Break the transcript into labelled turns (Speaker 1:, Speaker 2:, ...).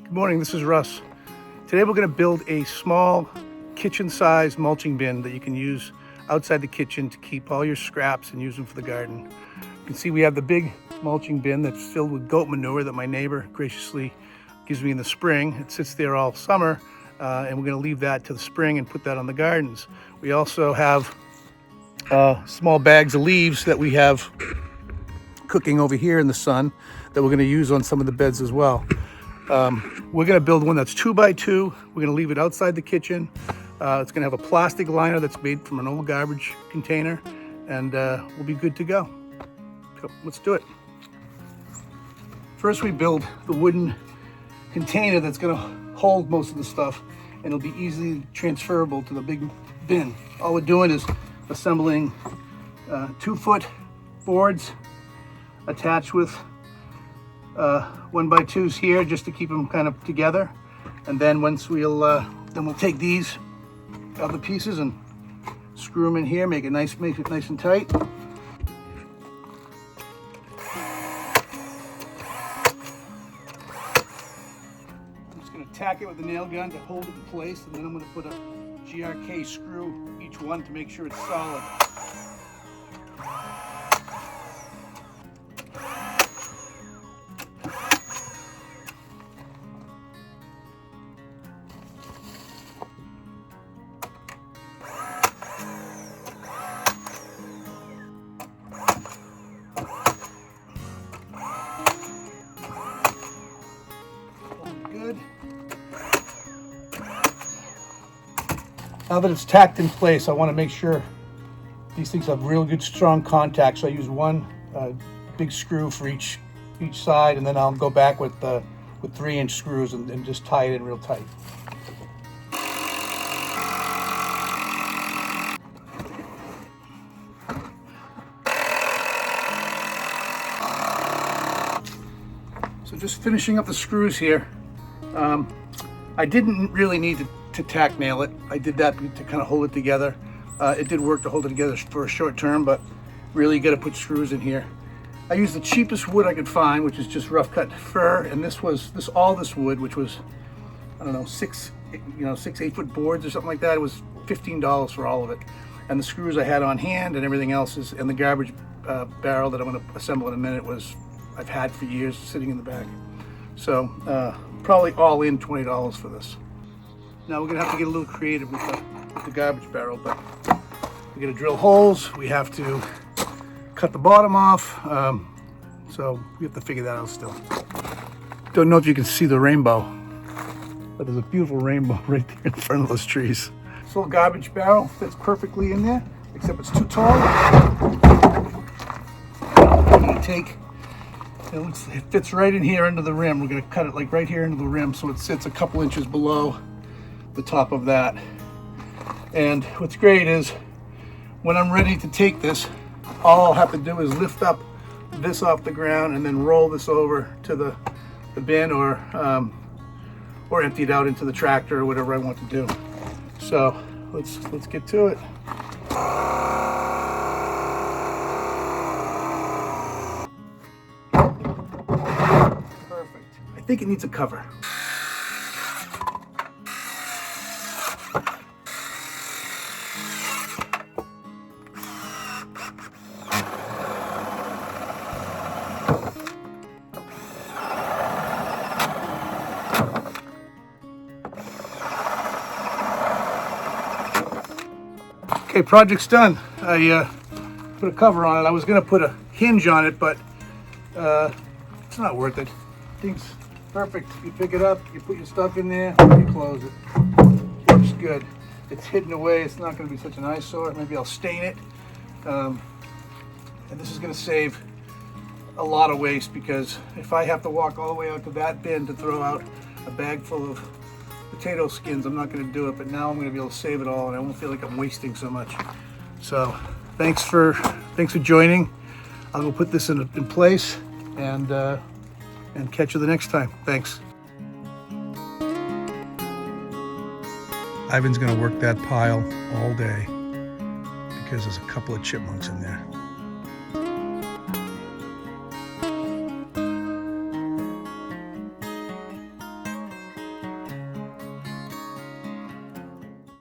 Speaker 1: Good morning, this is Russ. Today we're going to build a small kitchen-sized mulching bin that you can use outside the kitchen to keep all your scraps and use them for the garden. You can see we have the big mulching bin that's filled with goat manure that my neighbor graciously gives me in the spring. It sits there all summer and we're going to leave that to the spring and put that on the gardens. We also have small bags of leaves that we have cooking over here in the sun that we're going to use on some of the beds as well. We're going to build one that's 2x2. We're going to leave it outside the kitchen. It's going to have a plastic liner that's made from an old garbage container, and we'll be good to go. So let's do it. First, we build the wooden container that's going to hold most of the stuff, and it'll be easily transferable to the big bin. All we're doing is assembling 2-foot boards attached with 1x2s here just to keep them kind of together, and then once we'll take these other pieces and screw them in here, make it nice and tight. I'm just going to tack it with a nail gun to hold it in place, and then I'm going to put a GRK screw each one to make sure it's solid. Good. Now that it's tacked in place, I want to make sure these things have real good strong contact. So I use one big screw for each side, and then I'll go back with 3-inch screws and just tie it in real tight. So just finishing up the screws here. I didn't really need to tack nail it. I did that to kind of hold it together. It did work to hold it together for a short term, but really you got to put screws in here. I used the cheapest wood I could find, which is just rough cut fir, and all this wood, which was, I don't know, 8-foot boards or something like that. It was $15 for all of it, and the screws I had on hand and everything else is, and the garbage barrel that I'm going to assemble in a minute I've had for years sitting in the back. So probably all in $20 for this. Now we're gonna have to get a little creative with the garbage barrel, but we gotta drill holes. We have to cut the bottom off. So we have to figure that out still. Don't know if you can see the rainbow, but there's a beautiful rainbow right there in front of those trees. This little garbage barrel fits perfectly in there, except it's too tall. I'm gonna take, it fits right in here under the rim. We're going to cut it like right here into the rim so it sits a couple inches below the top of that. And what's great is when I'm ready to take this, all I'll have to do is lift up this off the ground and then roll this over to the bin or empty it out into the tractor or whatever I want to do. So let's get to it. I think it needs a cover. Okay, project's done. I put a cover on it. I was going to put a hinge on it, but it's not worth it. Things perfect. You pick it up, you put your stuff in there, you close it. Works good. It's hidden away. It's not going to be such an eyesore. Maybe I'll stain it. And this is going to save a lot of waste, because if I have to walk all the way out to that bin to throw out a bag full of potato skins, I'm not going to do it. But now I'm going to be able to save it all, and I won't feel like I'm wasting so much. So thanks for joining. I'll go put this in place and catch you the next time. Thanks. Ivan's gonna work that pile all day because there's a couple of chipmunks in there.